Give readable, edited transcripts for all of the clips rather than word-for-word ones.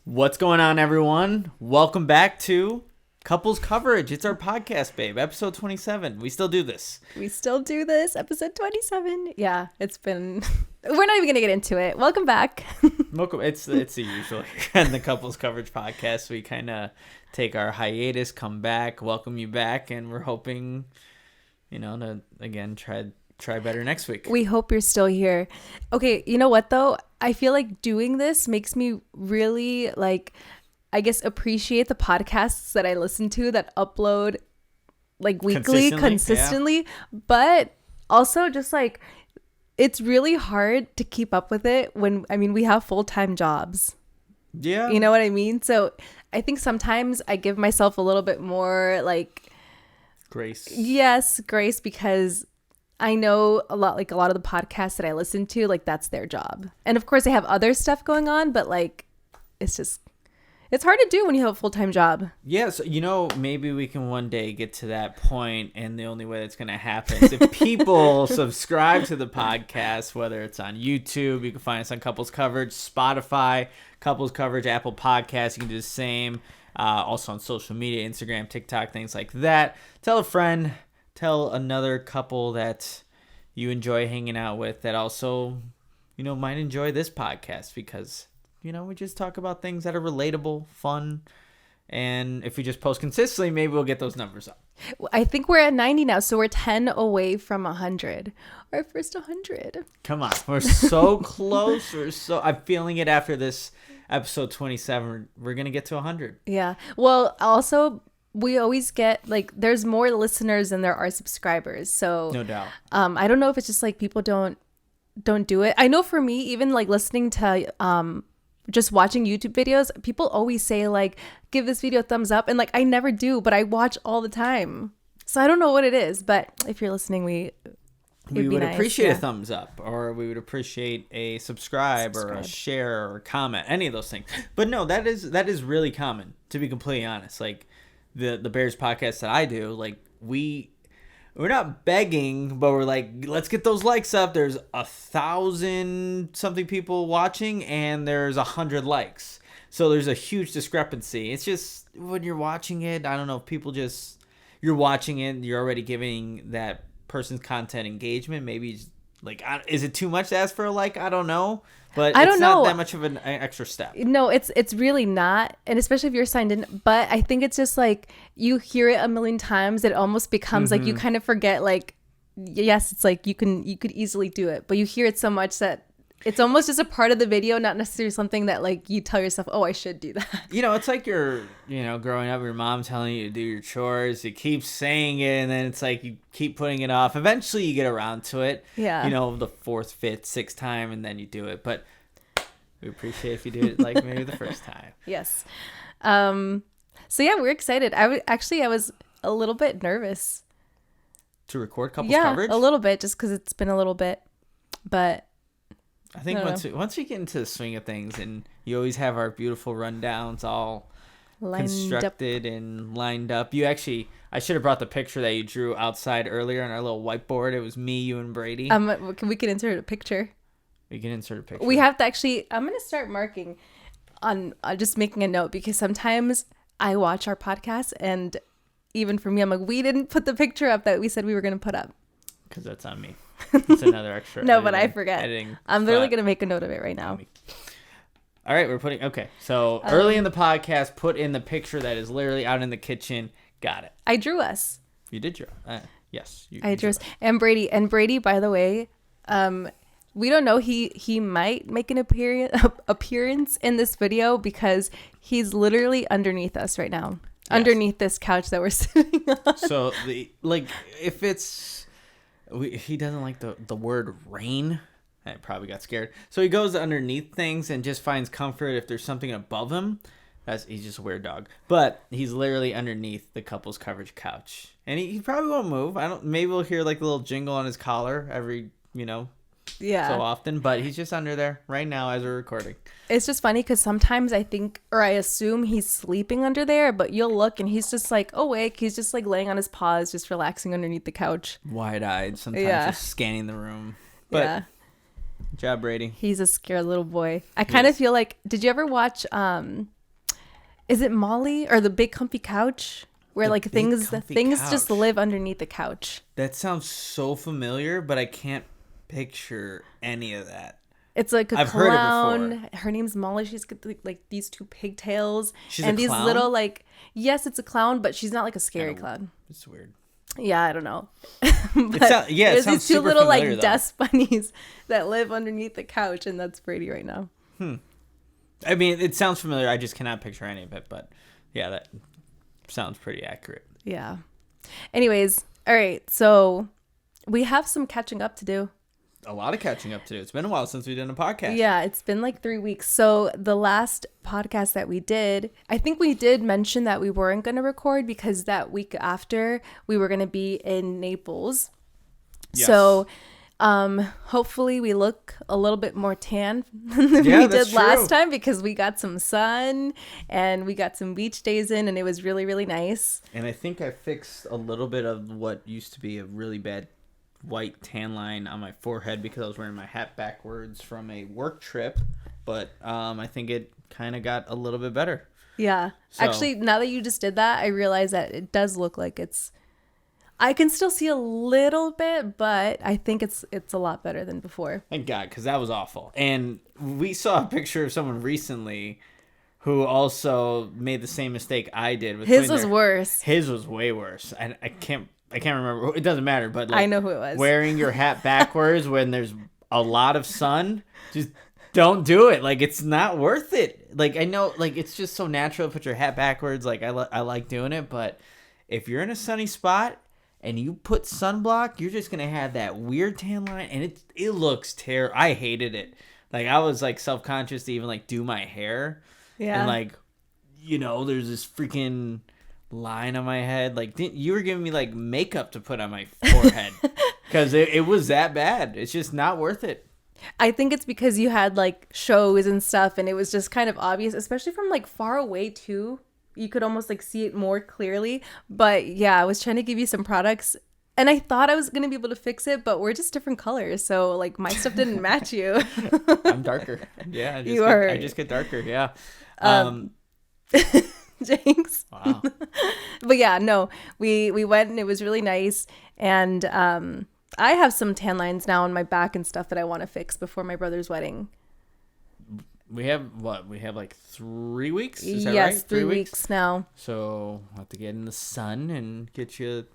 What's going on, everyone? Welcome back to Couples Coverage. It's our podcast, babe. Episode 27. We still do this. Episode 27. Yeah, it's been... We're not even going to get into it. Welcome back. Welcome. It's the usual in the Couples Coverage podcast. We kind of take our hiatus, come back, welcome you back, and we're hoping, to, again, try better next week. We hope you're still here. Okay, you know what, though? I feel like doing this makes me really, appreciate the podcasts that I listen to that upload, weekly, consistently. Yeah. But also just, it's really hard to keep up with it when, we have full-time jobs. Yeah. You know what I mean? So I think sometimes I give myself a little bit more, grace. Yes, grace, because I know a lot of the podcasts that I listen to, that's their job. And of course I have other stuff going on, but it's hard to do when you have a full-time job. Yeah, so, maybe we can one day get to that point, and the only way that's going to happen is if people subscribe to the podcast, whether it's on YouTube, you can find us on Couples Coverage, Spotify, Couples Coverage, Apple Podcasts, you can do the same. Also on social media, Instagram, TikTok, things like that. Tell a friend. Tell another couple that you enjoy hanging out with that also, might enjoy this podcast because, we just talk about things that are relatable, fun. And if we just post consistently, maybe we'll get those numbers up. I think we're at 90 now, so we're 10 away from 100. Our first 100. Come on. We're so close. I'm feeling it after this episode 27. We're going to get to 100. Yeah. Well, also... we always get there's more listeners than there are subscribers, so no doubt. I don't know if it's just people don't do it. I know for me, even listening to just watching YouTube videos, people always say give this video a thumbs up, and I never do, but I watch all the time, so I don't know what it is. But if you're listening, we would appreciate a thumbs up, or we would appreciate a subscribe or a share or comment, any of those things. But no, that is really common, to be completely honest. The Bears podcast that I do, we're not begging, but we're let's get those likes up. There's 1,000 something people watching, and there's 100 likes. So there's a huge discrepancy. It's just when you're watching it, I don't know if people you're watching it, you're already giving that person's content engagement. Maybe is it too much to ask for a like? I don't know. But it's not that much of an extra step. No, it's really not. And especially if you're signed in. But I think it's just you hear it a million times. It almost becomes you kind of forget yes, it's you could easily do it. But you hear it so much that it's almost just a part of the video, not necessarily something that you tell yourself, oh, I should do that. It's you're, growing up, your mom telling you to do your chores. You keep saying it, and then it's you keep putting it off. Eventually you get around to it. Yeah. The fourth, fifth, sixth time, and then you do it. But we appreciate if you do it maybe the first time. Yes. So yeah, we're excited. I was a little bit nervous. To record couples coverage? Yeah, a little bit, just because it's been a little bit. But... I think once we get into the swing of things, and you always have our beautiful rundowns all constructed and lined up. I should have brought the picture that you drew outside earlier on our little whiteboard. It was me, you, and Brady. We can insert a picture. We can insert a picture. We have to I'm going to start marking on just making a note, because sometimes I watch our podcast, and even for me, I'm we didn't put the picture up that we said we were going to put up. Because that's on me. It's another extra. No, but I forget. I'm literally going to make a note of it right now. All right, okay. So early in the podcast, put in the picture that is literally out in the kitchen. Got it. I drew us. You did draw. Yes. I drew us. And Brady, by the way, we don't know. He might make an appearance in this video, because he's literally underneath us right now. Yes. Underneath this couch that we're sitting on. So if it's... he doesn't like the word rain. I probably got scared. So he goes underneath things and just finds comfort if there's something above him. He's just a weird dog. But he's literally underneath the couples coverage couch. And he probably won't move. Maybe we'll hear a little jingle on his collar every, so often. But he's just under there right now as we're recording. It's just funny because sometimes I think, or I assume he's sleeping under there, but you'll look and he's just awake. He's just laying on his paws, just relaxing underneath the couch. Wide-eyed, sometimes just scanning the room. But good job, Brady. He's a scared little boy. I kind of feel did you ever watch Is it Molly or the big comfy couch? Where like things just live underneath the couch. That sounds so familiar, but I can't picture any of that. It's like a clown. Heard it before. Her name's Molly. She's got like these two pigtails. She's and a these clown? Little like, yes, it's a clown, but she's not like a scary clown. It's weird. Yeah, I don't know. There's these two little familiar, like dust bunnies that live underneath the couch, and that's Brady right now. I mean, it sounds familiar. I just cannot picture any of it, but yeah, that sounds pretty accurate. Yeah. Anyways, all right. So we have some catching up to do. A lot of catching up to do. It's been a while since we did a podcast. Yeah, it's been like 3 weeks. So the last podcast that we did, I think we did mention that we weren't going to record because that week after we were going to be in Naples. Yes. So hopefully we look a little bit more tan than we did last time because we got some sun and we got some beach days in and it was really, really nice. And I think I fixed a little bit of what used to be a really bad white tan line on my forehead because I was wearing my hat backwards from a work trip, but I think it kind of got a little bit better. Yeah. So, actually, now that you just did that, I realize that it does look like I can still see a little bit, but I think it's a lot better than before. Thank God, because that was awful. And we saw a picture of someone recently who also made the same mistake I did. His was worse. His was way worse. I can't remember. It doesn't matter, but like, I know who it was. Wearing your hat backwards when there's a lot of sun, just don't do it. Like, it's not worth it. Like, I know, like, it's just so natural to put your hat backwards. Like, I like doing it, but if you're in a sunny spot and you put sunblock, you're just gonna have that weird tan line, and it looks terrible. I hated it. Like, I was like self-conscious to even like do my hair. Yeah. And like, there's this freaking line on my head. Like, you were giving me like makeup to put on my forehead because it was that bad. It's just not worth it. I think it's because you had like shows and stuff and it was just kind of obvious, especially from like far away too. You could almost like see it more clearly. But yeah, I was trying to give you some products and I thought I was going to be able to fix it, but we're just different colors. So like my stuff didn't match you. I'm darker. Yeah. I just get darker. Yeah. Jinx. Wow. But yeah, no, we went and it was really nice. And I have some tan lines now on my back and stuff that I want to fix before my brother's wedding. We have what? We have like 3 weeks? Is that yes, right? 3 weeks now. So we'll have to get in the sun and get you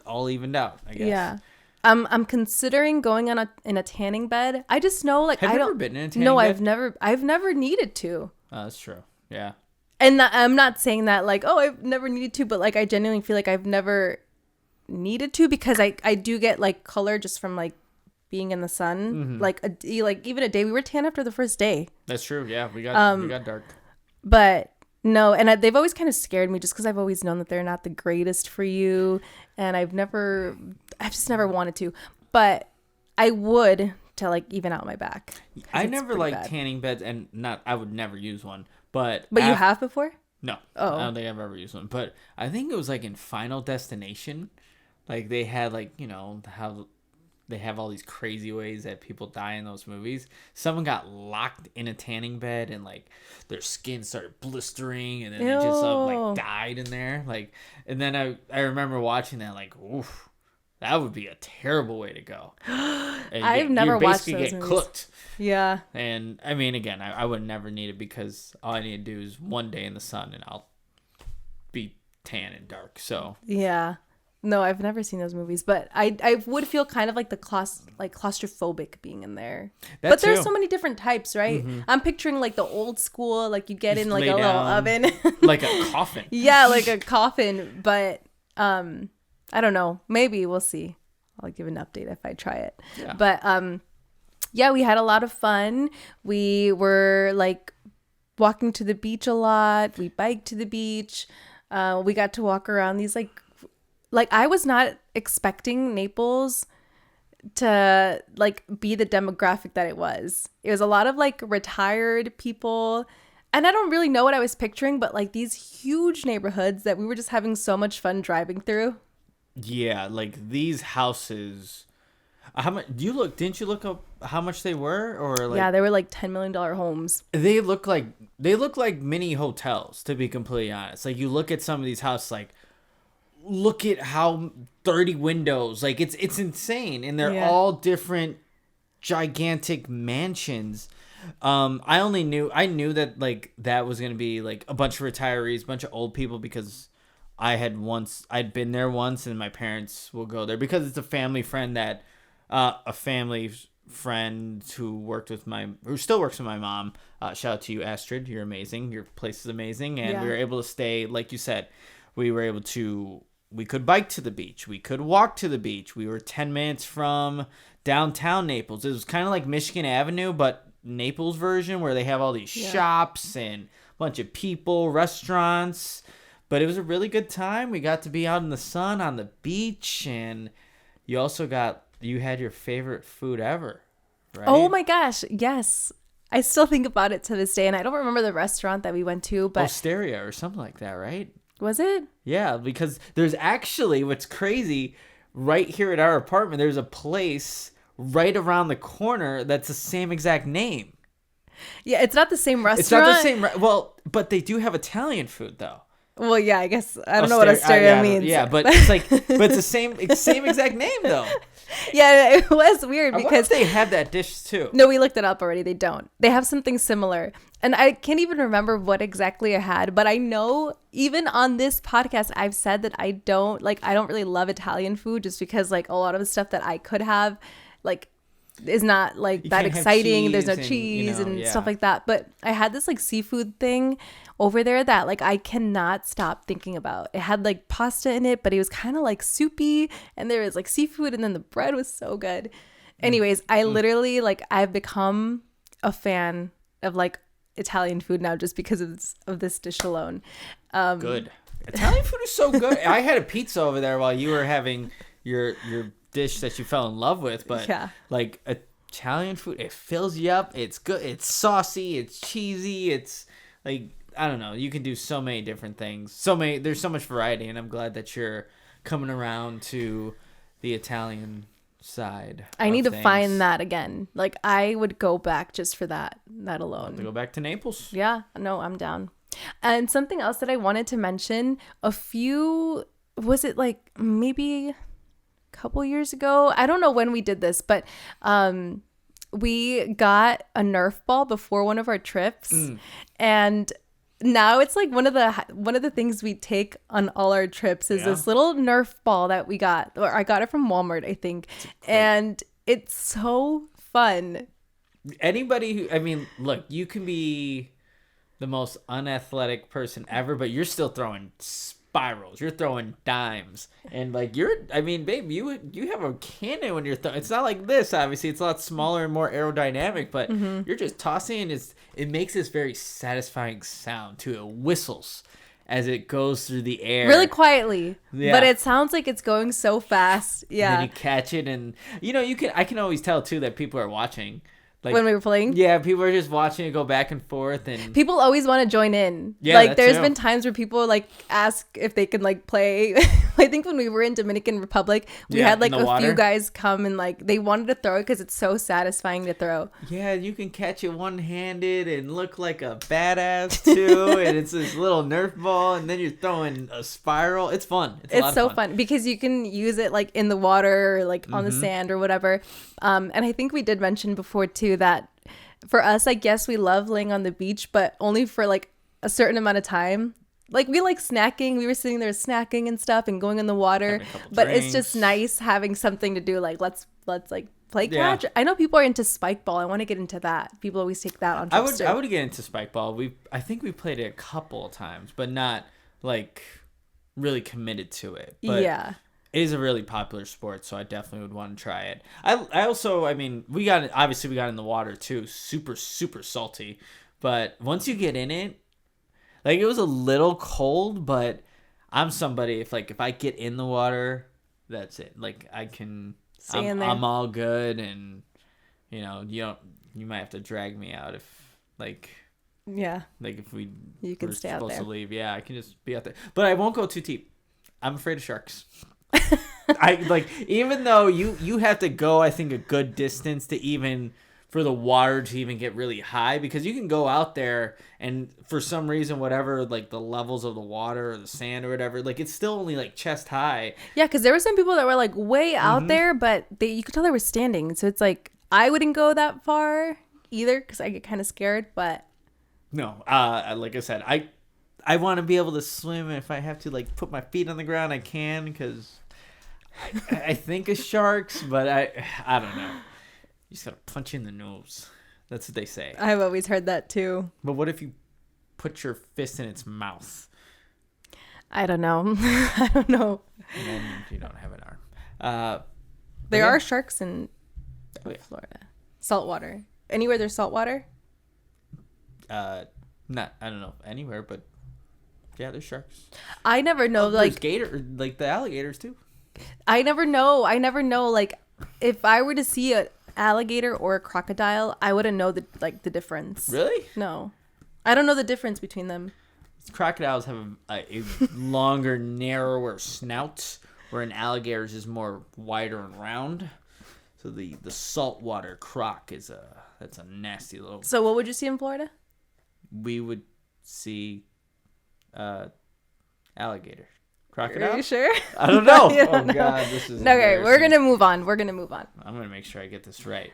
all evened out, I guess. Yeah. I'm considering going in a tanning bed. I just know like have I you don't ever been in a tanning bed? I've never needed to. Oh, that's true. Yeah. And I'm not saying that like, oh, I've never needed to, but like I genuinely feel like I've never needed to because I do get like color just from like being in the sun. Mm-hmm. Like even a day we were tan after the first day. That's true. Yeah, we got dark. But no, and they've always kind of scared me just because I've always known that they're not the greatest for you, and I've just never wanted to. But I would to like even out my back. I never liked tanning beds, and I would never use one. But you have before? No. Oh. I don't think I've ever used one. But I think it was like in Final Destination. Like they had like, how they have all these crazy ways that people die in those movies. Someone got locked in a tanning bed and like their skin started blistering and then they just like died in there. Like, and then I remember watching that like, oof, that would be a terrible way to go. I've never watched those movies. Cooked. Yeah. And I mean, again, I would never need it because all I need to do is one day in the sun and I'll be tan and dark. So yeah. No, I've never seen those movies, but I would feel kind of like claustrophobic being in there. But there's so many different types, right? Mm-hmm. I'm picturing like the old school, like you get in like a little oven. Like a coffin. Yeah, like a coffin. But I don't know. Maybe we'll see. I'll give an update if I try it. Yeah. But yeah, we had a lot of fun. We were like walking to the beach a lot. We biked to the beach. We got to walk around these like I was not expecting Naples to like be the demographic that it was. It was a lot of like retired people. And I don't really know what I was picturing, but like these huge neighborhoods that we were just having so much fun driving through. Yeah, like these houses, How much? Didn't you look up how much they were, or like? Yeah, they were like $10 million homes. They look like mini hotels. To be completely honest, like you look at some of these houses, like look at how 30 windows. Like it's insane, and they're all different, gigantic mansions. I knew that like that was gonna be like a bunch of retirees, a bunch of old people, because I'd been there once, and my parents will go there because it's a family friend who still works with my mom. Shout out to you, Astrid. You're amazing. Your place is amazing. And we were able to stay, like you said, we could bike to the beach. We could walk to the beach. We were 10 minutes from downtown Naples. It was kind of like Michigan Avenue, but Naples version, where they have all these shops and a bunch of people, restaurants. But it was a really good time. We got to be out in the sun on the beach, and you had your favorite food ever, right? Oh my gosh, yes. I still think about it to this day, and I don't remember the restaurant that we went to, but Osteria or something like that, right? Was it? Yeah, because there's actually, what's crazy, right here at our apartment, there's a place right around the corner that's the same exact name. Yeah, it's not the same restaurant. It's not the same. Well, but they do have Italian food though. Well, yeah, I guess I don't know what Osteria means. Yeah, but it's the same exact name though. Yeah, it was weird because I wonder if they have that dish too. No, we looked it up already. They don't. They have something similar. And I can't even remember what exactly I had, but I know even on this podcast I've said that I don't really love Italian food, just because like a lot of the stuff that I could have like is not like that exciting. There's no cheese and stuff like that. But I had this like seafood thing over there that like I cannot stop thinking about. It had like pasta in it, but it was kind of like soupy, and there was like seafood, and then the bread was so good. Anyways, I literally like I've become a fan of like Italian food now just because of this dish alone. Good. Italian food is so good. I had a pizza over there while you were having your dish that you fell in love with, but like Italian food, it fills you up. It's good. It's saucy. It's cheesy. It's like, I don't know. You can do so many different things. There's so much variety, and I'm glad that you're coming around to the Italian side. I need to find that again. Like I would go back just for that alone. To go back to Naples. Yeah, no, I'm down. And something else that I wanted to mention, was it like maybe a couple years ago? I don't know when we did this, but we got a Nerf ball before one of our trips, and now it's like one of the things we take on all our trips is this little Nerf ball that we got, or I got it from Walmart, I think, and it's so fun. Look, you can be the most unathletic person ever, but you're still throwing spirals. You're throwing dimes, and like babe, you have a cannon when you're throwing. It's not like this, obviously. It's a lot smaller and more aerodynamic, but you're just tossing, and it makes this very satisfying sound too. It whistles as it goes through the air really quietly, but it sounds like it's going so fast. Yeah, and then you catch it, and I can always tell too that people are watching. Like, when we were playing? Yeah, people are just watching it go back and forth, and people always want to join in. Yeah, like there's been times where people like ask if they can like play. I think when we were in Dominican Republic, we had like a few guys come and like they wanted to throw it because it's so satisfying to throw. Yeah, you can catch it one-handed and look like a badass too, and it's this little Nerf ball, and then you're throwing a spiral. It's fun. It's so fun because you can use it like in the water or like on the sand or whatever. And I think we did mention before too that for us, I guess we love laying on the beach, but only for like a certain amount of time. Like we like snacking. We were sitting there snacking and stuff and going in the water, but it's just nice having something to do. Like let's like play catch. I know people are into spike ball. I want to get into that. People always take that on trips too. I would get into spike ball. I think we played it a couple of times, but not like really committed to it. But yeah. It is a really popular sport, so I definitely would want to try it. I also, we got in the water too, super, super salty. But once you get in it, like it was a little cold, but I'm somebody, if I get in the water, that's it. Like I can, stay in there. I'm all good, and you might have to drag me out if if you can stay out there. Supposed to leave. Yeah, I can just be out there, but I won't go too deep. I'm afraid of sharks. Even though you have to go, I think, a good distance to even for the water to even get really high, because you can go out there and for some reason, whatever, like the levels of the water or the sand or whatever, like it's still only like chest high. Yeah, because there were some people that were like way out there, but you could tell they were standing. So it's like I wouldn't go that far either because I get kind of scared. But no, like I said, I want to be able to swim, and if I have to like put my feet on the ground, I can, because I think of sharks, but I don't know. You just gotta punch in the nose. That's what they say. I've always heard that too. But what if you put your fist in its mouth? I don't know. I don't know. And then you don't have an arm. There are sharks in Florida. Saltwater. Anywhere there's saltwater? I don't know anywhere, but yeah, there's sharks. I never know. There's the alligators too. I never know. Like, if I were to see an alligator or a crocodile, I wouldn't know the difference. Really? No, I don't know the difference between them. Crocodiles have a longer, narrower snout, where an alligator's is more wider and round. So the saltwater croc that's a nasty little. So what would you see in Florida? We would see alligator. Crocodile? Are you sure? I don't know. I don't Oh know. God, this is okay. We're gonna move on. I'm gonna make sure I get this right.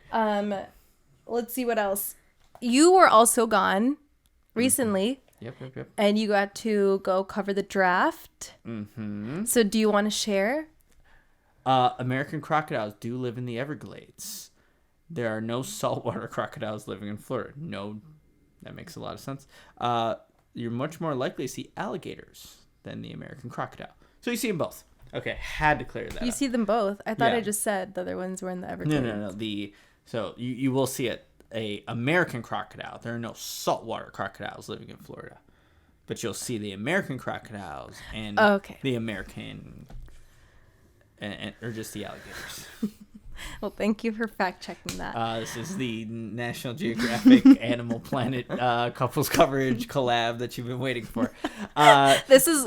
Let's see what else. You were also gone recently. Yep. And you got to go cover the draft. Mm-hmm. So do you want to share? American crocodiles do live in the Everglades. There are no saltwater crocodiles living in Florida. No, that makes a lot of sense. You're much more likely to see alligators than the American crocodile. So you see them both. Okay, had to clear that You up. see them both. I thought Yeah. I just said the other ones were in the Everglades. No. So you will see a American crocodile. There are no saltwater crocodiles living in Florida. But you'll see the American crocodiles and the American... or just the alligators. Well, thank you for fact checking that. This is the National Geographic Animal Planet couples coverage collab that you've been waiting for. This is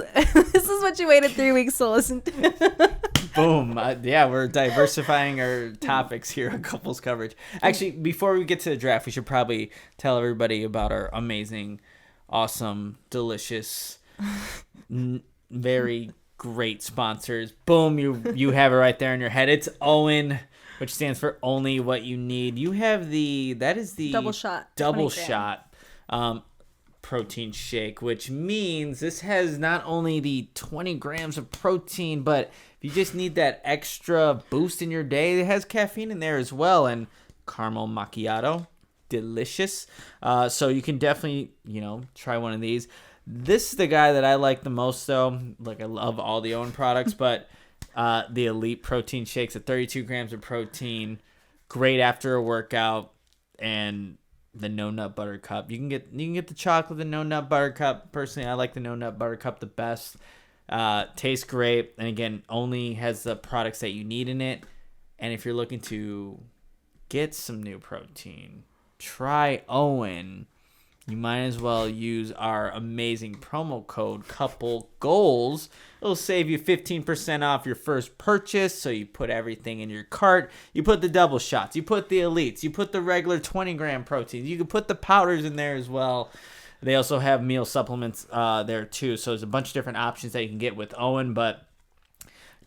what you waited 3 weeks to listen to. Boom. Yeah, we're diversifying our topics here on couples coverage. Actually, before we get to the draft, we should probably tell everybody about our amazing, awesome, delicious, very great sponsors. Boom, you have it right there in your head. It's Owen, which stands for only what you need. You have that is the double shot protein shake, which means this has not only the 20 grams of protein, but if you just need that extra boost in your day, it has caffeine in there as well, and caramel macchiato, delicious. So you can definitely, try one of these. This is the guy that I like the most, though. Like, I love all the Owen products, but the Elite Protein Shakes at 32 grams of protein, great after a workout, and the No Nut Butter Cup. You can get the chocolate, the No Nut Butter Cup. Personally, I like the No Nut Butter Cup the best. Tastes great, and again, only has the products that you need in it. And if you're looking to get some new protein, try Owen. You might as well use our amazing promo code COUPLEGOALS. It'll save you 15% off your first purchase. So you put everything in your cart. You put the double shots. You put the elites. You put the regular 20-gram proteins. You can put the powders in there as well. They also have meal supplements there too. So there's a bunch of different options that you can get with Owen. But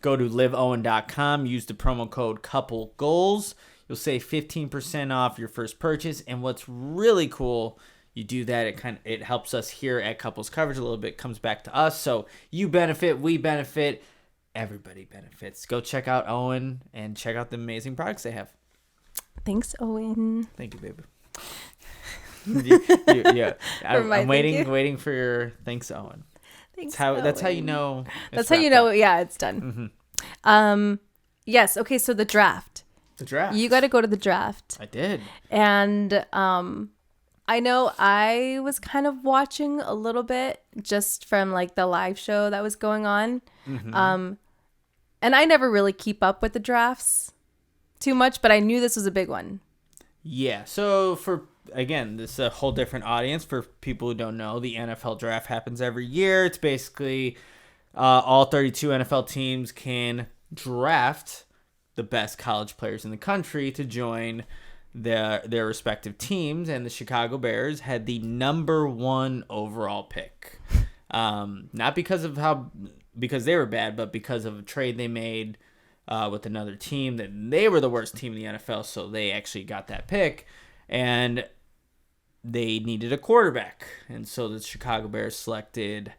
go to liveowen.com. Use the promo code COUPLEGOALS. You'll save 15% off your first purchase. And what's really cool, you do that, it helps us here at Couples Coverage a little bit, comes back to us. So you benefit, we benefit, everybody benefits. Go check out Owen and check out the amazing products they have. Thanks, Owen. Thank you, baby. Yeah, I'm waiting for your thanks, Owen. Thanks, that's how you know. That's how you know. Yeah, it's done. Mm-hmm. Yes. Okay. So the draft. You got to go to the draft. I did. And I know I was kind of watching a little bit just from like the live show that was going on. Mm-hmm. And I never really keep up with the drafts too much, but I knew this was a big one. Yeah. So this is a whole different audience. For people who don't know, the NFL draft happens every year. It's basically all 32 NFL teams can draft the best college players in the country to join their respective teams, and the Chicago Bears had the number 1 overall pick. Not because they were bad, but because of a trade they made with another team that they were the worst team in the NFL, so they actually got that pick, and they needed a quarterback, and so the Chicago Bears selected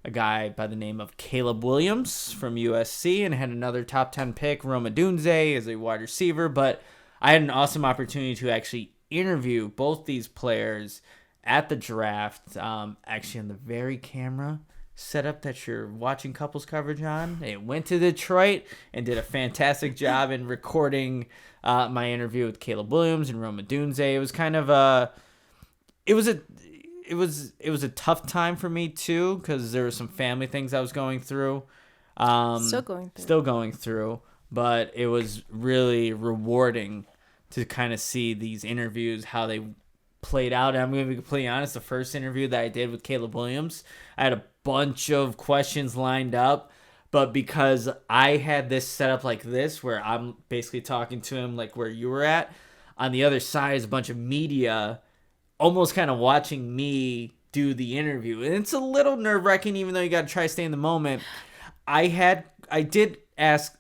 a guy by the name of Caleb Williams from USC, and had another top 10 pick, Rome Odunze, as a wide receiver. But I had an awesome opportunity to actually interview both these players at the draft, actually on the very camera setup that you're watching couples coverage on. They went to Detroit and did a fantastic job in recording my interview with Caleb Williams and Rome Odunze. It was kind of it was a tough time for me too, because there were some family things I was going through. Still going through. But it was really rewarding to kind of see these interviews, how they played out. And I'm going to be completely honest, the first interview that I did with Caleb Williams, I had a bunch of questions lined up. But because I had this set up like this, where I'm basically talking to him like where you were at, on the other side is a bunch of media almost kind of watching me do the interview. And it's a little nerve-wracking, even though you got to try to stay in the moment. I did ask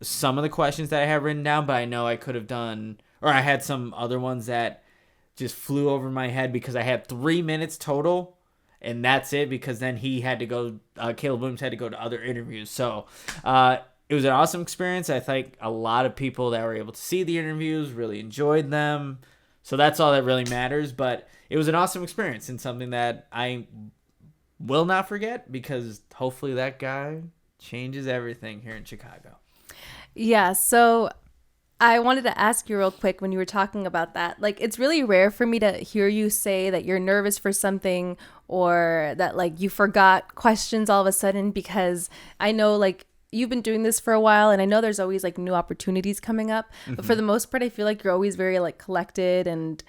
some of the questions that I had written down, but I know I could have done, or I had some other ones that just flew over my head because I had 3 minutes total, and that's it, because then he had to go, Caleb Williams had to go to other interviews. So it was an awesome experience. I think a lot of people that were able to see the interviews really enjoyed them. So that's all that really matters. But it was an awesome experience and something that I will not forget, because hopefully that guy changes everything here in Chicago. Yeah, so I wanted to ask you real quick when you were talking about that. Like, it's really rare for me to hear you say that you're nervous for something, or that like you forgot questions all of a sudden, because I know like you've been doing this for a while, and I know there's always like new opportunities coming up. Mm-hmm. But for the most part, I feel like you're always very like collected, and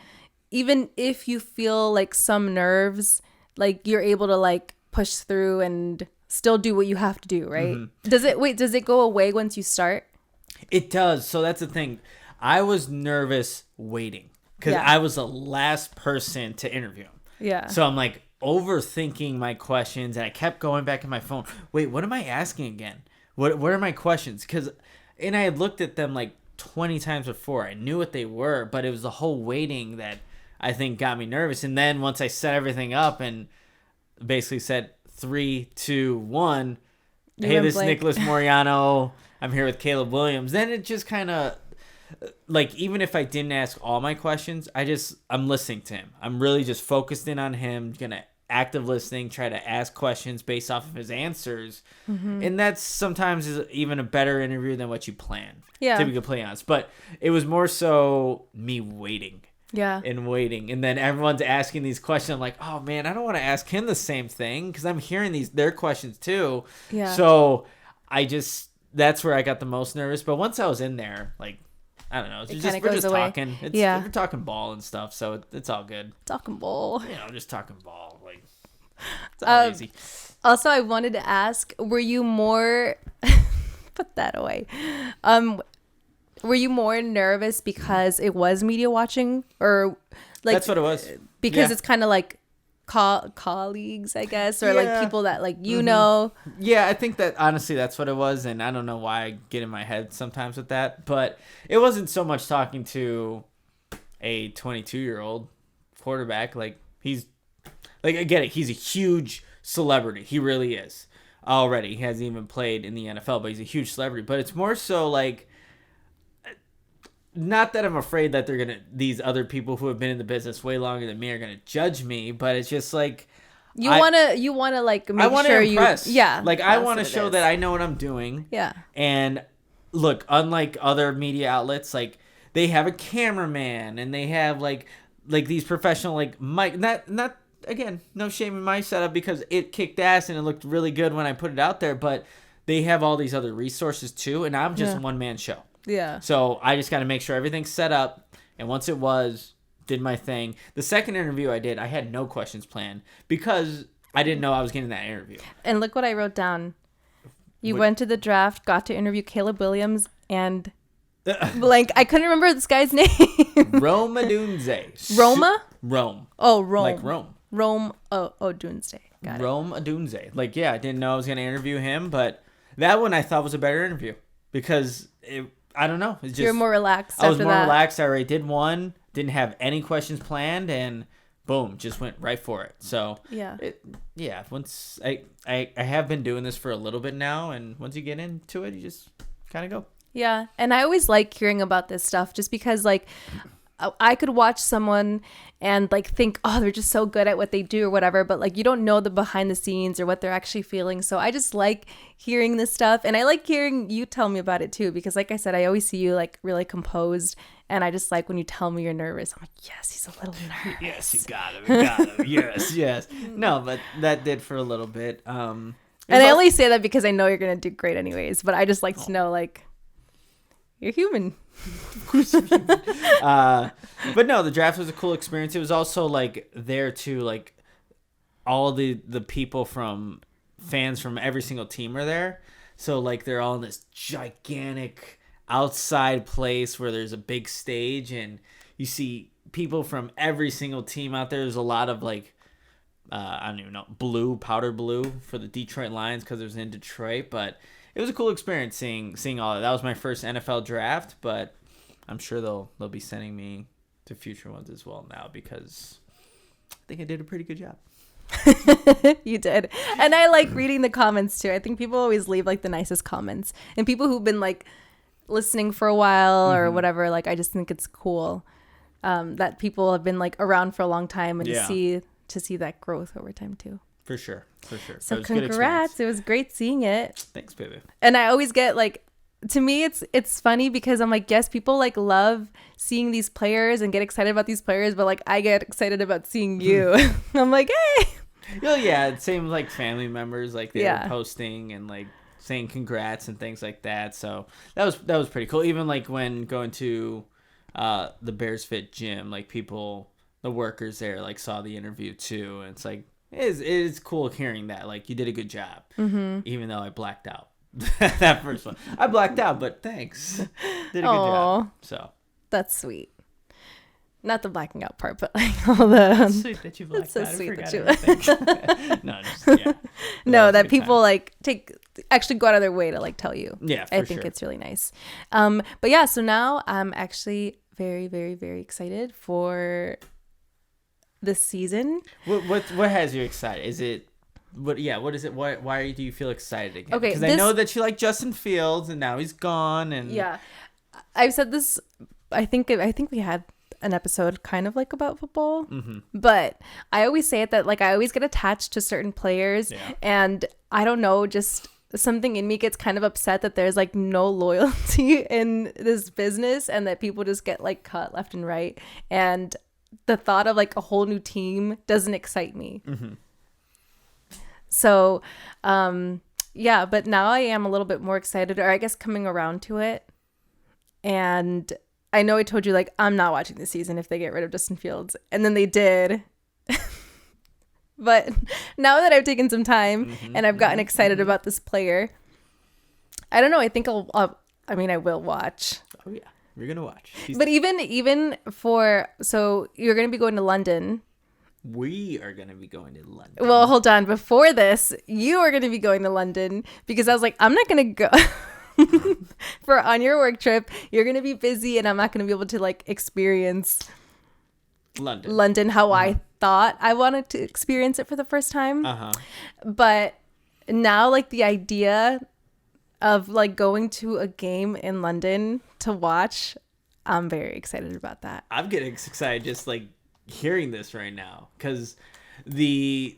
even if you feel like some nerves, like you're able to like push through and still do what you have to do, right? Mm-hmm. Does it go away once you start? It does. So that's the thing. I was nervous waiting, because I was the last person to interview him. Yeah. So I'm like overthinking my questions, and I kept going back in my phone. Wait, what am I asking again? What are my questions? And I had looked at them like 20 times before. I knew what they were, but it was the whole waiting that I think got me nervous. And then once I set everything up and basically said 3, 2, 1, hey, this is Nicholas Moriano. I'm here with Caleb Williams. Then it just kind of, like, even if I didn't ask all my questions, I'm listening to him. I'm really just focused in on him, gonna active listening, try to ask questions based off of his answers. Mm-hmm. And that's sometimes is even a better interview than what you plan. Yeah. To be completely honest. But it was more so me waiting. Yeah. And waiting. And then everyone's asking these questions. I'm like, oh man, I don't want to ask him the same thing, because I'm hearing their questions too. Yeah. So that's where I got the most nervous. But once I was in there, like, I don't know. We're just away. Talking. We're talking ball and stuff, so it's all good. Talking ball. Just talking ball. Like, it's all easy. Also, I wanted to ask, were you more... Put that away. Were you more nervous because it was media watching? Or like... That's what it was. Because it's kind of like colleagues, I guess, or like people that like know. Yeah, I think that honestly that's what it was, and I don't know why I get in my head sometimes with that, but it wasn't so much talking to a 22-year-old quarterback. Like, he's like, I get it, he's a huge celebrity, he really is already. He hasn't even played in the NFL, but he's a huge celebrity. But it's more so like, not that I'm afraid that these other people who have been in the business way longer than me are gonna judge me, but it's just like you wanna like make sure impress. Like, I want to show is. that I know what I'm doing. Yeah. And look, unlike other media outlets, like, they have a cameraman and they have like these professional like mic. Not again, no shame in my setup, because it kicked ass and it looked really good when I put it out there. But they have all these other resources too, and I'm just a one-man show. Yeah. So I just got to make sure everything's set up. And once it was, did my thing. The second interview I did, I had no questions planned, because I didn't know I was getting that interview. And look what I wrote down. You went to the draft, got to interview Caleb Williams and blank. I couldn't remember this guy's name. Rome Odunze. Roma? Rome. Oh, Rome. Like Rome. Rome Odunze. Got it. Rome Odunze. Like, yeah, I didn't know I was going to interview him, but that one I thought was a better interview because I don't know. It's just, you're more relaxed. I was more relaxed. I already did one, didn't have any questions planned, and boom, just went right for it. So once I have been doing this for a little bit now, and once you get into it, you just kind of go. Yeah, and I always like hearing about this stuff just because like I could watch someone and like think, oh, they're just so good at what they do or whatever, but like you don't know the behind the scenes or what they're actually feeling. So I just like hearing this stuff, and I like hearing you tell me about it too, because like I said, I always see you like really composed, and I just like when you tell me you're nervous. I'm like, yes, he's a little nervous. Yes, you got him. Yes. No, but that did for a little bit. And I only say that because I know you're gonna do great anyways, but I just like to know like you're human. Of course you're human. But no, the draft was a cool experience. It was also like there too, like all the people from fans from every single team are there. So like they're all in this gigantic outside place where there's a big stage, and you see people from every single team out there. There's a lot of like I don't even know, powder blue for the Detroit Lions because it was in Detroit, but it was a cool experience seeing all that. That was my first NFL draft, but I'm sure they'll be sending me to future ones as well now because I think I did a pretty good job. You did. And I like reading the comments too. I think people always leave like the nicest comments, and people who've been like listening for a while or whatever, like I just think it's cool that people have been like around for a long time, and to see that growth over time too. For sure. So congrats. It was great seeing it. Thanks, baby. And I always get like, to me, it's funny because I'm like, yes, people like love seeing these players and get excited about these players, but like I get excited about seeing you. I'm like, hey. Well, yeah, same like family members, like they were posting and like saying congrats and things like that. So that was pretty cool. Even like when going to the Bears Fit gym, like people, the workers there, like saw the interview too, and it's like it is cool hearing that like you did a good job, even though I blacked out. That first one I blacked out, but thanks, did a good job. So that's sweet. Not the blacking out part, but like all the it's sweet that you blacked out. Sweet that you no, that people like actually go out of their way to like tell you. Yeah, I think it's really nice. But yeah, so now I'm actually very, very, very excited for this season. What has you excited? Is it what is it? Why do you feel excited again? Okay, because I know that you like Justin Fields, and now he's gone. And yeah, I've said this. I think we had an episode kind of like about football, but I always say it that like I always get attached to certain players, and I don't know, just something in me gets kind of upset that there's like no loyalty in this business, and that people just get like cut left and right, and the thought of like a whole new team doesn't excite me. So but now I am a little bit more excited, or I guess coming around to it. And I know I told you like I'm not watching this season if they get rid of Justin Fields, and then they did. But now that I've taken some time and I've gotten excited about this player, I don't know, I think I will watch. Oh yeah, you're gonna watch. But even so you're gonna be going to London. We are going to be going to London. Well, hold on. Before this, you are going to be going to London, because I was like, I'm not going to go for on your work trip. You're going to be busy, and I'm not going to be able to like experience London how I thought I wanted to experience it for the first time. But now like the idea of like going to a game in London to watch, I'm very excited about that. I'm getting excited just like hearing this right now, because the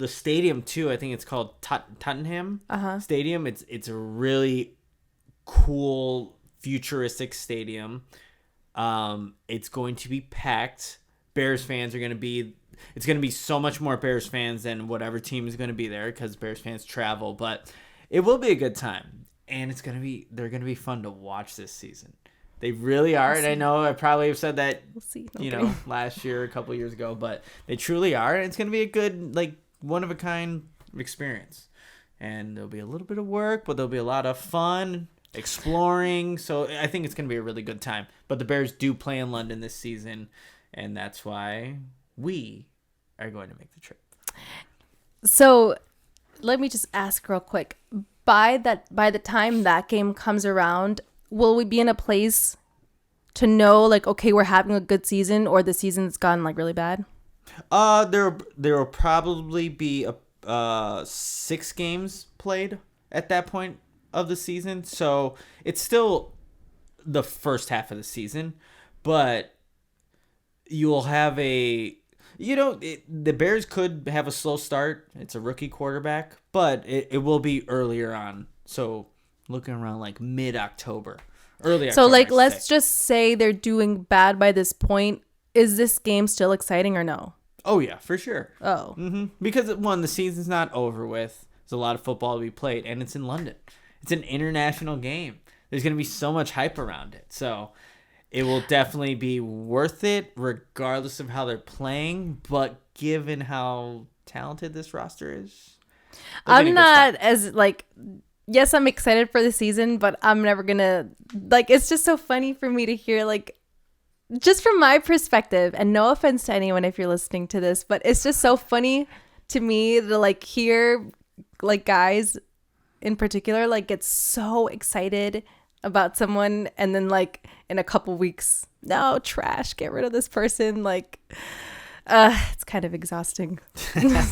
stadium too, I think it's called Tottenham Stadium. It's a really cool futuristic stadium. It's going to be packed. Bears fans are going to be, it's going to be so much more Bears fans than whatever team is going to be there, because Bears fans travel, but it will be a good time, and they're going to be fun to watch this season. They really are, and I know I probably have said that, last year, a couple years ago, but they truly are, and it's going to be a good, like, one-of-a-kind experience. and there'll be a little bit of work, but there'll be a lot of fun, exploring. So I think it's going to be a really good time. But the Bears do play in London this season, and that's why we are going to make the trip. So let me just ask real quick. By the time that game comes around, will we be in a place to know, like, okay, we're having a good season, or the season's gone like really bad? There will probably be 6 games played at that point of the season, so it's still the first half of the season, but you'll have the Bears could have a slow start. It's a rookie quarterback, but it will be earlier on, so looking around like mid-October, early October. So like, let's just say they're doing bad by this point. Is this game still exciting or no? Oh yeah, for sure. Oh. Because the season's not over with. There's a lot of football to be played, and it's in London. It's an international game. There's going to be so much hype around it. So it will definitely be worth it, regardless of how they're playing. But given how talented this roster is, I'm not as like, yes, I'm excited for the season, but I'm never going to, like, it's just so funny for me to hear, like, just from my perspective, and no offense to anyone if you're listening to this, but it's just so funny to me to like hear like guys in particular like get so excited about someone, and then like in a couple weeks, no, trash, get rid of this person. Like it's kind of exhausting.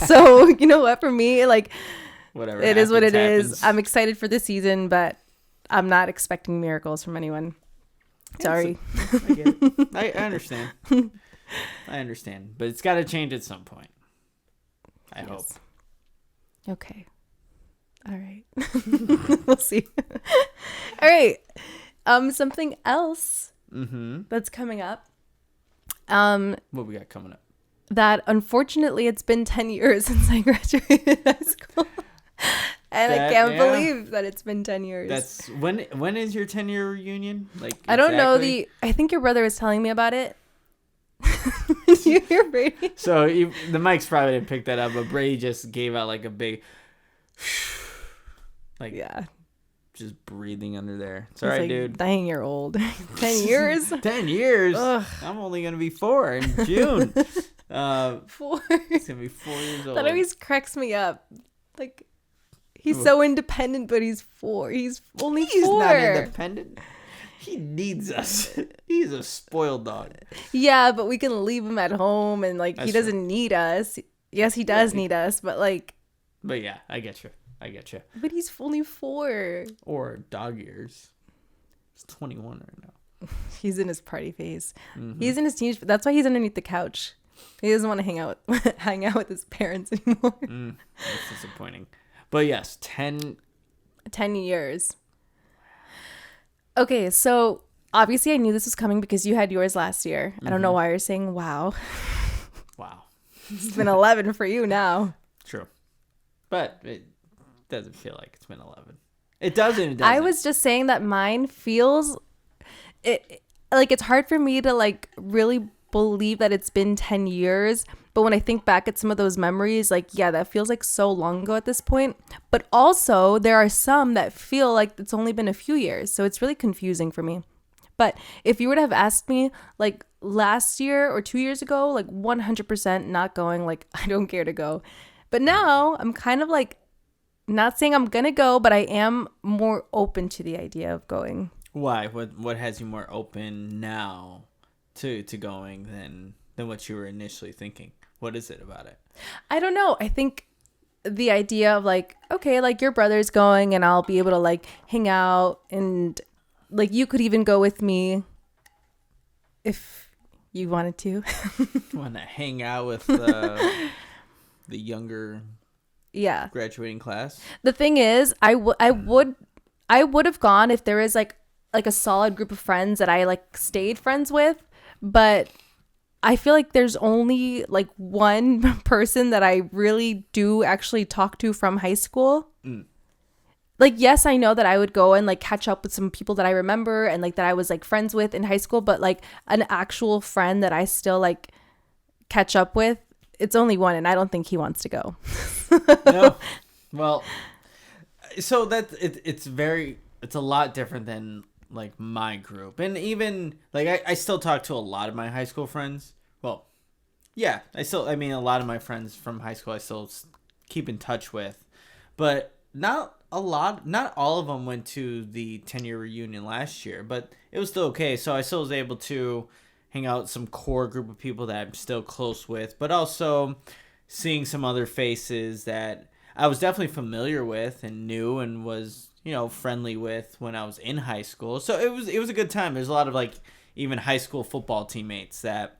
So you know what, for me, like, whatever, it is what it is. I'm excited for this season, but I'm not expecting miracles from anyone. Sorry. I get it. I understand. I understand. But it's got to change at some point. I hope. Okay. All right. We'll see. All right. Something else that's coming up. What we got coming up? That unfortunately it's been 10 years since I graduated high school. And I can't believe that it's been 10 years. That's when is your 10-year reunion? Like, I don't know. I think your brother was telling me about it. You hear Brady? So the mics probably didn't pick that up, but Brady just gave out like a big, like, yeah, just breathing under there. It's all right, like, dude. Dang, you're old. 10 years. 10 years. Ugh. I'm only gonna be 4 in June. 4. It's gonna be 4 years old. That always cracks me up. Like, he's so independent, but he's 4. He's only 4. He's not independent. He needs us. He's a spoiled dog. Yeah, but we can leave him at home, and like, he doesn't need us. Yes, he does need us, but like. But yeah, I get you. But he's only 4. Or dog years. He's 21 right now. He's in his party phase. He's in his teenage. That's why he's underneath the couch. He doesn't want to hang out with his parents anymore. That's disappointing. But yes, 10 years. Okay, so obviously I knew this was coming because you had yours last year. I don't know why you're saying wow. Wow. It's been 11 for you now. True. But it doesn't feel like it's been 11. It doesn't. I was just saying that mine feels like it's hard for me to like really believe that it's been 10 years. But when I think back at some of those memories, like, yeah, that feels like so long ago at this point. But also there are some that feel like it's only been a few years. So it's really confusing for me. But if you would have asked me like last year or 2 years ago, like 100% not going, like, I don't care to go. But now I'm kind of like, not saying I'm going to go, but I am more open to the idea of going. Why? What has you more open now to going than what you were initially thinking? What is it about it? I don't know. I think the idea of like, okay, like your brother's going and I'll be able to like hang out, and like you could even go with me if you wanted to. Want to hang out with the younger graduating class? The thing is, I would have gone if there was like a solid group of friends that I like stayed friends with, but I feel like there's only like one person that I really do actually talk to from high school. Like, yes, I know that I would go and like catch up with some people that I remember and like that I was like friends with in high school, but like an actual friend that I still like catch up with, it's only one, and I don't think he wants to go. No. Well, So it's a lot different than like my group, and even like I still talk to a lot of my high school friends. Well, yeah, I mean a lot of my friends from high school I still keep in touch with, but not all of them went to the 10-year reunion last year, but it was still okay. So I still was able to hang out with some core group of people that I'm still close with, but also seeing some other faces that I was definitely familiar with and knew and was, friendly with when I was in high school. So it was a good time. There's a lot of like even high school football teammates that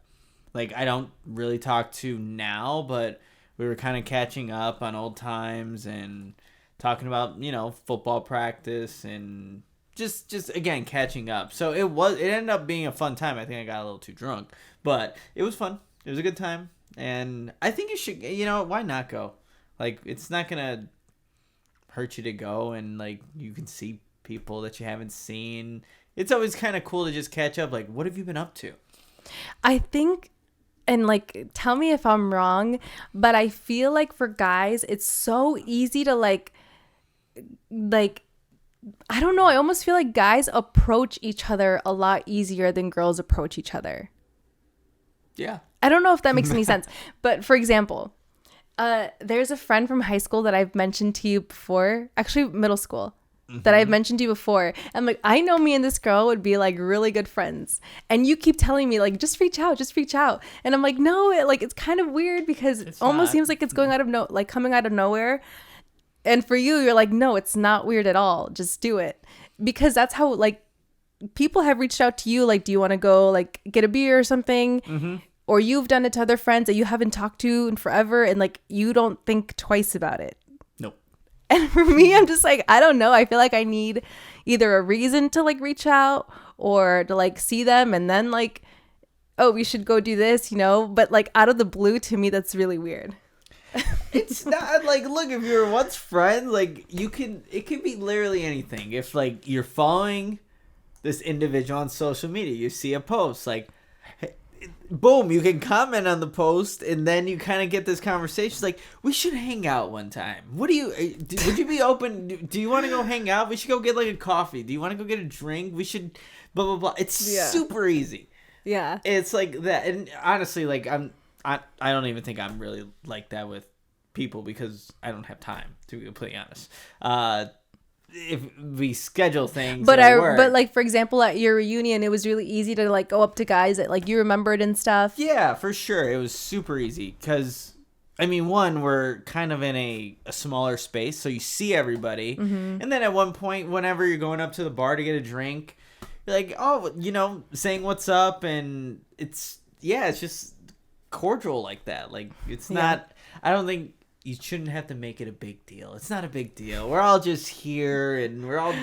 like I don't really talk to now, but we were kind of catching up on old times and talking about, football practice and just again catching up. So it ended up being a fun time. I think I got a little too drunk, but it was fun. It was a good time. And I think you should, why not go? Like, it's not going to hurt you to go, and, like, you can see people that you haven't seen. It's always kind of cool to just catch up. Like, what have you been up to? I think, and, like, tell me if I'm wrong, but I feel like for guys, it's so easy to, like, I don't know. I almost feel like guys approach each other a lot easier than girls approach each other. Yeah. I don't know if that makes any sense. But for example, there's a friend from high school that I've mentioned to you before, actually middle school, that I've mentioned to you before. I'm like, I know me and this girl would be like really good friends. And you keep telling me like, just reach out. And I'm like, no, it's kind of weird because it almost seems like it's going coming out of nowhere. And for you, you're like, no, it's not weird at all. Just do it. Because that's how like people have reached out to you. Like, do you want to go like get a beer or something? Mm-hmm. Or you've done it to other friends that you haven't talked to in forever, and like you don't think twice about it. Nope. And for me, I'm just like, I don't know. I feel like I need either a reason to like reach out or to like see them and then like, oh, we should go do this, But like out of the blue, to me, that's really weird. It's not like, look, if you're once friends, like it can be literally anything. If like you're following this individual on social media, you see a post, like, boom, you can comment on the post, and then you kind of get this conversation. It's like, we should hang out one time. Would you be open? Do you want to go hang out? We should go get like a coffee. Do you want to go get a drink? We should blah blah blah. It's super easy. Yeah, it's like that. And honestly, like I don't even think I'm really like that with people because I don't have time, to be completely honest. If we schedule things, but like for example at your reunion, it was really easy to like go up to guys that like you remembered and stuff. Yeah, for sure, it was super easy because I mean, one, we're kind of in a smaller space, so you see everybody, and then at one point, whenever you're going up to the bar to get a drink, you're like, oh, saying what's up, and it's just cordial like that. Like it's not. I don't think. You shouldn't have to make it a big deal. It's not a big deal. We're all just here, and we're all,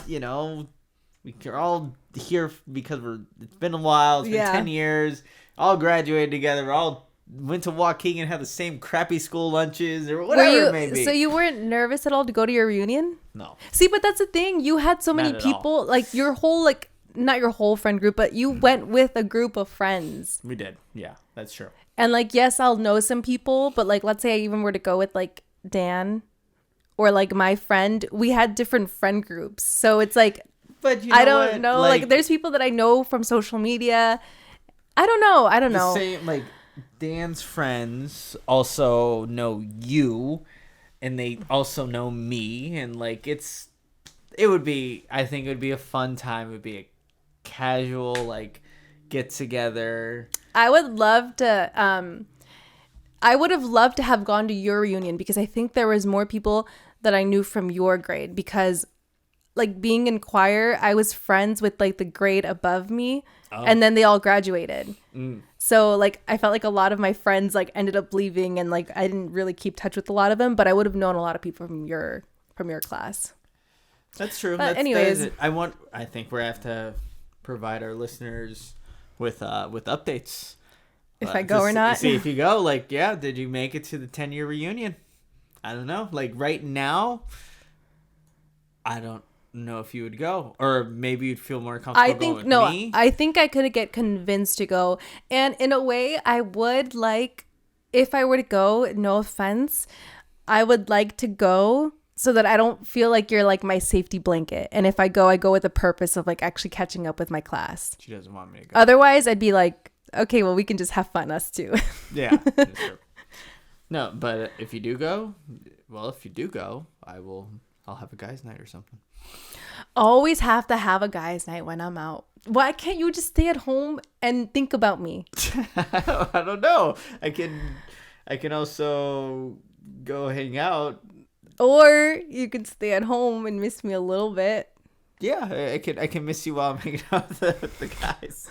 we're all here because it's been a while. It's been 10 years. All graduated together. We all went to Waukegan, had the same crappy school lunches or whatever it may be. So you weren't nervous at all to go to your reunion? No. See, but that's the thing. You had so many people, like your whole, like, not your whole friend group, but you went with a group of friends. We did. Yeah, that's true. And like, yes, I'll know some people, but like, let's say I even were to go with like Dan or like my friend, we had different friend groups. So it's like, but I don't know. Like there's people that I know from social media. I don't know. Same, like Dan's friends also know you, and they also know me. And like, I think it would be a fun time. It would be a casual, like, get together. I would have loved to have gone to your reunion because I think there was more people that I knew from your grade because like being in choir, I was friends with like the grade above me and then they all graduated. So like I felt like a lot of my friends like ended up leaving and like I didn't really keep touch with a lot of them, but I would have known a lot of people from your class. That's true. But anyways, I think we have to provide our listeners with updates. If I go or not. See if you go. Like, yeah, did you make it to the 10-year reunion? I don't know. Like right now, I don't know if you would go, or maybe you'd feel more comfortable going with me. I think I could get convinced to go, and in a way, I would like if I were to go. No offense, I would like to go so that I don't feel like you're like my safety blanket. And if I go with the purpose of like actually catching up with my class. She doesn't want me to go. Otherwise, I'd be like, okay, well, we can just have fun, us too. Yeah. That's true. No, but if you do go, I'll have a guys' night or something. Always have to have a guys' night when I'm out. Why can't you just stay at home and think about me? I don't know. I can also go hang out. Or you could stay at home and miss me a little bit. Yeah, I can miss you while I'm hanging out with the guys.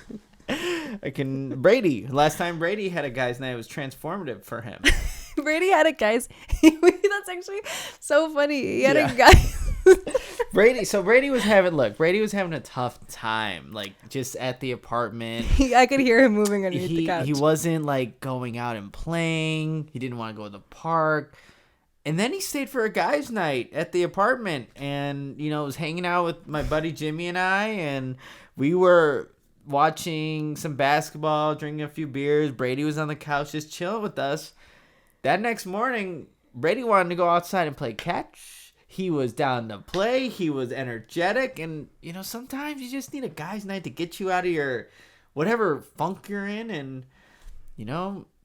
Brady. Last time Brady had a guys' night, it was transformative for him. Brady had a guys. That's actually so funny. He had a guy. Brady was having a tough time, like just at the apartment. I could hear him moving underneath the couch. He wasn't like going out and playing. He didn't want to go to the park. And then he stayed for a guys' night at the apartment, and was hanging out with my buddy Jimmy and I, and we were watching some basketball, drinking a few beers. Brady was on the couch just chilling with us. That next morning, Brady wanted to go outside and play catch. He was down to play. He was energetic. And, sometimes you just need a guy's night to get you out of your whatever funk you're in. And,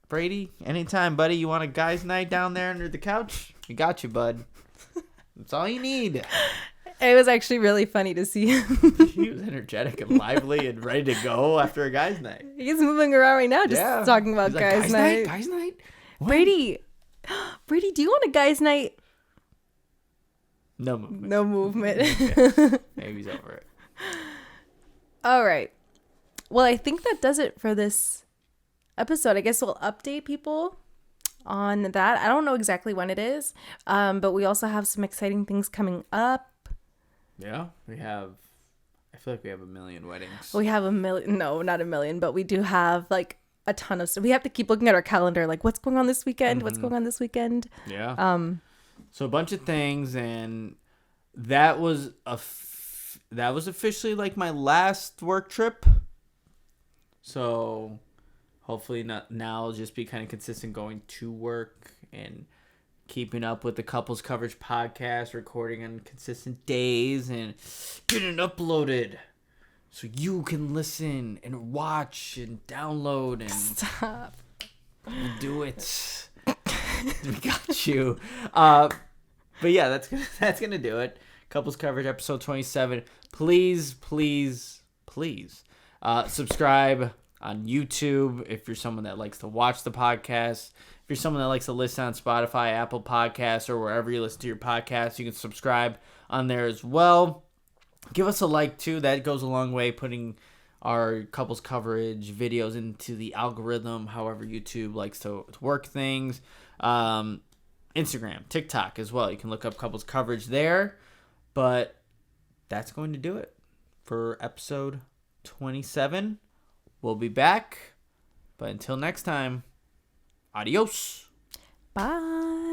Brady, anytime, buddy, you want a guy's night down there under the couch? We got you, bud. That's all you need. It was actually really funny to see him. He was energetic and lively and ready to go after a guy's night. He's moving around right now just talking about guys' night. Guys' night? What? Brady, do you want a guys' night? No movement. No movement. Maybe he's over it. All right. Well, I think that does it for this episode. I guess we'll update people on that. I don't know exactly when it is, but we also have some exciting things coming up. Yeah, I feel like we have a million weddings. We have no, not a million, but we do have like a ton of stuff. We have to keep looking at our calendar, like what's going on this weekend? Mm-hmm. What's going on this weekend? Yeah. So a bunch of things, and that was officially like my last work trip. So hopefully now I'll just be kind of consistent going to work and keeping up with the Couples Coverage podcast, recording on consistent days and getting it uploaded so you can listen and watch and download and stop. Do it. We got you. But yeah, that's gonna do it. Couples Coverage episode 27. Please subscribe on YouTube if you're someone that likes to watch the podcast. If you're someone that likes to listen on Spotify, Apple Podcasts, or wherever you listen to your podcasts, you can subscribe on there as well. Give us a like too. That goes a long way, putting our Couples Coverage videos into the algorithm, however YouTube likes to work things. Instagram, TikTok as well. You can look up Couples Coverage there. But that's going to do it for episode 27. We'll be back. But until next time, adios. Bye.